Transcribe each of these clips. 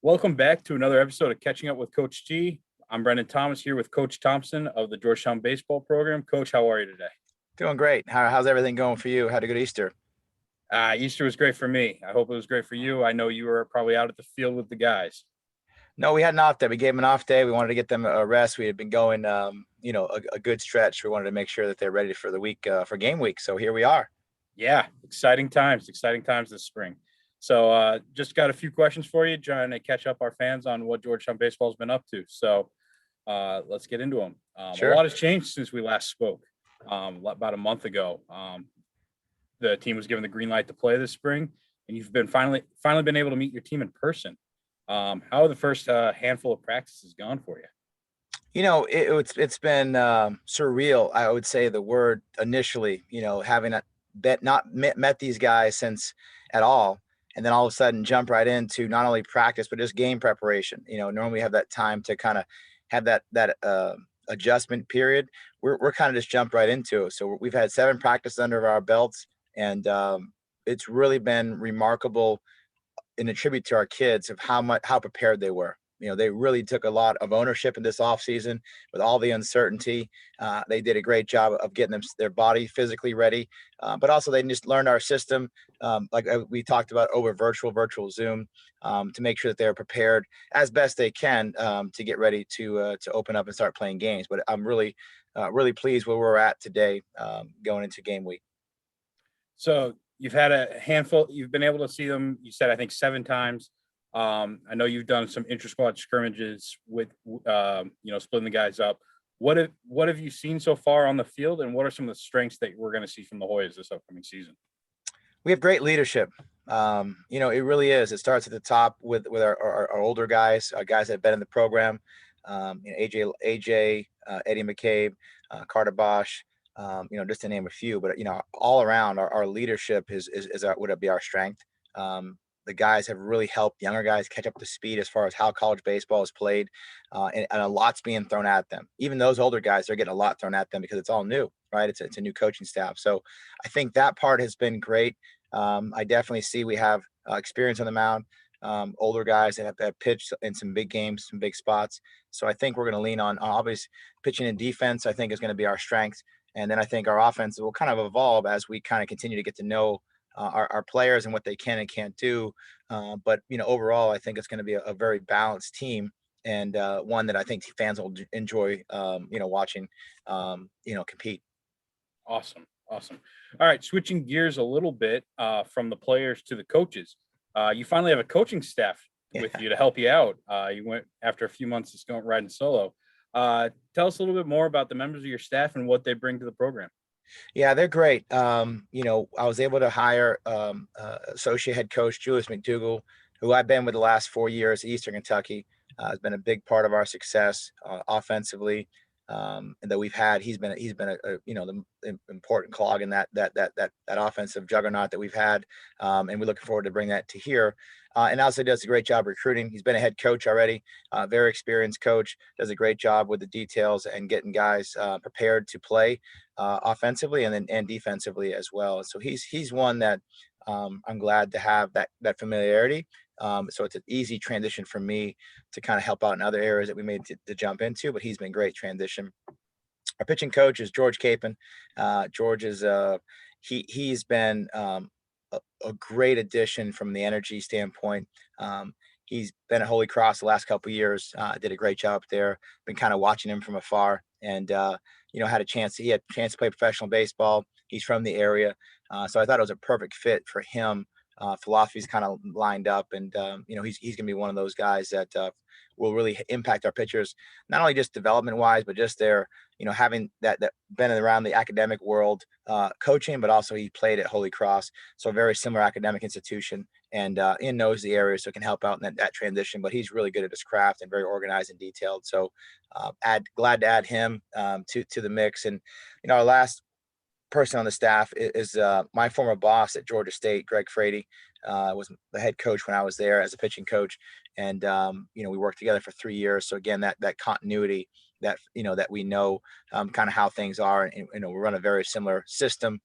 Welcome back to another episode of Catching Up with Coach G. I'm Brendan Thomas here with Coach Thompson of the Georgetown baseball program. Coach, how are you today? Doing great. How's everything going for you? Had a good Easter. Easter was great for me. I hope it was great for you. I know you were probably out at the field with the guys. No, we had an off day. We gave them an off day. We wanted to get them a rest. We had been going, a good stretch. We wanted to make sure that they're ready for the week, for game week. So here we are. Yeah, exciting times this spring. So just got a few questions for you, trying to catch up our fans on what Georgetown baseball has been up to. So let's get into them. A Sure. lot has changed since we last spoke about a month ago. The team was given the green light to play this spring, and you've been finally been able to meet your team in person. How are the first handful of practices gone for you? It's been surreal. I would say the word initially, having not met these guys since at all. And then all of a sudden jump right into not only practice, but just game preparation. Normally we have that time to kind of have that adjustment period. We're kind of just jumped right into it. So we've had 7 practices under our belts, and it's really been remarkable in a tribute to our kids of how prepared they were. They really took a lot of ownership in this off season with all the uncertainty. They did a great job of getting their body physically ready, but also they just learned our system, like we talked about over virtual Zoom, to make sure that they're prepared as best they can to get ready to open up and start playing games. But I'm really pleased where we're at today, going into game week. So you've had a handful. You've been able to see them. You said I think 7 times. I know you've done some inter-squad scrimmages with, splitting the guys up. What have you seen so far on the field, and what are some of the strengths that we're going to see from the Hoyas this upcoming season? We have great leadership. It really is. It starts at the top with our older guys, guys that have been in the program. AJ, Eddie McCabe, Carter Bosch, just to name a few. But all around, our leadership would be our strength. The guys have really helped younger guys catch up to speed as far as how college baseball is played, and a lot's being thrown at them. Even those older guys, they're getting a lot thrown at them because it's all new, right? It's a new coaching staff. So I think that part has been great. I definitely see we have experience on the mound, older guys that have pitched in some big games, some big spots. So I think we're going to lean on obvious pitching and defense. I think is going to be our strength. And then I think our offense will kind of evolve as we kind of continue to get to know our players and what they can and can't do. But overall, I think it's going to be a very balanced team, and one that I think fans will enjoy, watching, compete. Awesome. All right, switching gears a little bit from the players to the coaches. You finally have a coaching staff with you to help you out. You went after a few months just going riding solo. Tell us a little bit more about the members of your staff and what they bring to the program. Yeah, they're great. I was able to hire associate head coach Julius McDougall, who I've been with the last 4 years at Eastern Kentucky. Has been a big part of our success offensively, and that we've had. He's been the important clog in that offensive juggernaut that we've had, and we're looking forward to bring that to here. And also does a great job recruiting. He's been a head coach already, very experienced coach. Does a great job with the details and getting guys prepared to play offensively and defensively as well. So he's one that I'm glad to have that familiarity. So it's an easy transition for me to kind of help out in other areas that we made to jump into, but he's been great transition. Our pitching coach is George Capon. George is he's been a great addition from the energy standpoint. He's been at Holy Cross the last couple of years. Did a great job there. Been kind of watching him from afar, and he had a chance to play professional baseball. He's from the area, so I thought it was a perfect fit for him. Philosophy's kind of lined up, and he's gonna be one of those guys that will really impact our pitchers, not only just development wise, but just their having that been around the academic world, coaching, but also he played at Holy Cross, so a very similar academic institution, and Ian knows the area, so can help out in that transition. But he's really good at his craft and very organized and detailed. So glad to add him to the mix. And our last person on the staff is my former boss at Georgia State, Greg Frady. Was the head coach when I was there as a pitching coach, and we worked together for 3 years. So again, that continuity, that we know kind of how things are, and we run a very similar system,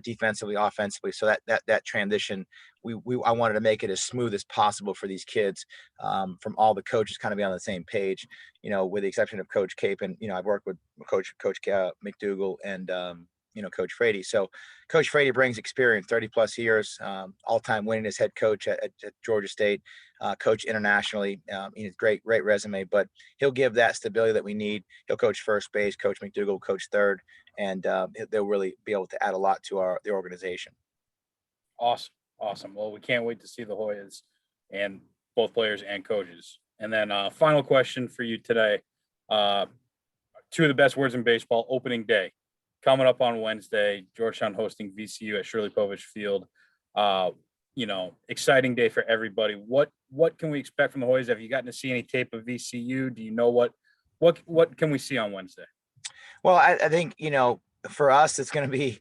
defensively, offensively. So that transition, I wanted to make it as smooth as possible for these kids, from all the coaches kind of be on the same page, with the exception of Coach Cape. And, I've worked with Coach McDougal and, Coach Frady. So Coach Frady brings experience, 30 plus years, all-time winning as head coach at Georgia State, coach internationally. Great resume, but he'll give that stability that we need. He'll coach first base, Coach McDougal, coach third, and they'll really be able to add a lot to the organization. Awesome. Awesome. Well, we can't wait to see the Hoyas and both players and coaches. And then final question for you today. Two of the best words in baseball, opening day. Coming up on Wednesday, Georgetown hosting VCU at Shirley Povich Field. Exciting day for everybody. What can we expect from the Hoyas? Have you gotten to see any tape of VCU? Do you know what can we see on Wednesday? Well, I think, for us, it's going to be,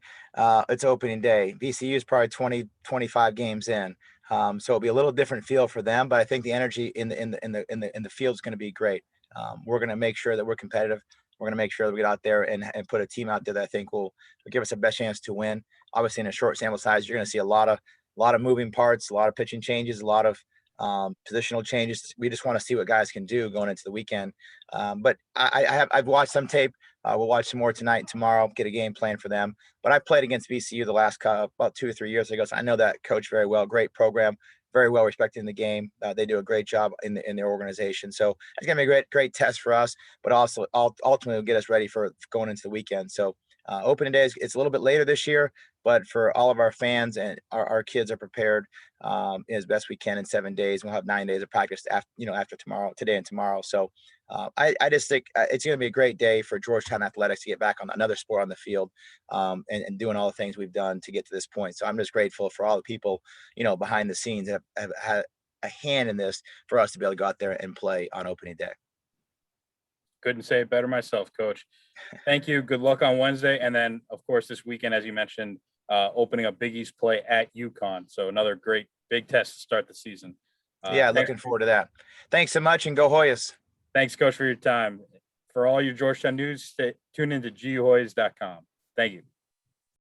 it's opening day. VCU is probably 20, 25 games in. So it'll be a little different feel for them, but I think the energy in the field is going to be great. We're going to make sure that we're competitive. We're going to make sure that we get out there and put a team out there that I think will give us the best chance to win. Obviously, in a short sample size, you're going to see a lot of moving parts, a lot of pitching changes, a lot of positional changes. We just want to see what guys can do going into the weekend. But I've watched some tape. We'll watch some more tonight and tomorrow, get a game plan for them. But I've played against VCU the last about 2 or 3 years ago. So I know that coach very well. Great program, very well respected in the game. They do a great job in their organization. So it's gonna be a great test for us, but also ultimately will get us ready for going into the weekend. So opening day it's a little bit later this year, but for all of our fans and our kids are prepared as best we can in 7 days. We'll have 9 days of practice after tomorrow, today and tomorrow. So I just think it's going to be a great day for Georgetown athletics to get back on another sport on the field, and doing all the things we've done to get to this point. So I'm just grateful for all the people, behind the scenes that have had a hand in this for us to be able to go out there and play on opening day. Couldn't say it better myself, Coach. Thank you. Good luck on Wednesday. And then, of course, this weekend, as you mentioned, opening up Big East play at UConn. So another great big test to start the season. Looking forward to that. Thanks so much, and go Hoyas. Thanks, Coach, for your time. For all your Georgetown news, tune into guhoyas.com. Thank you.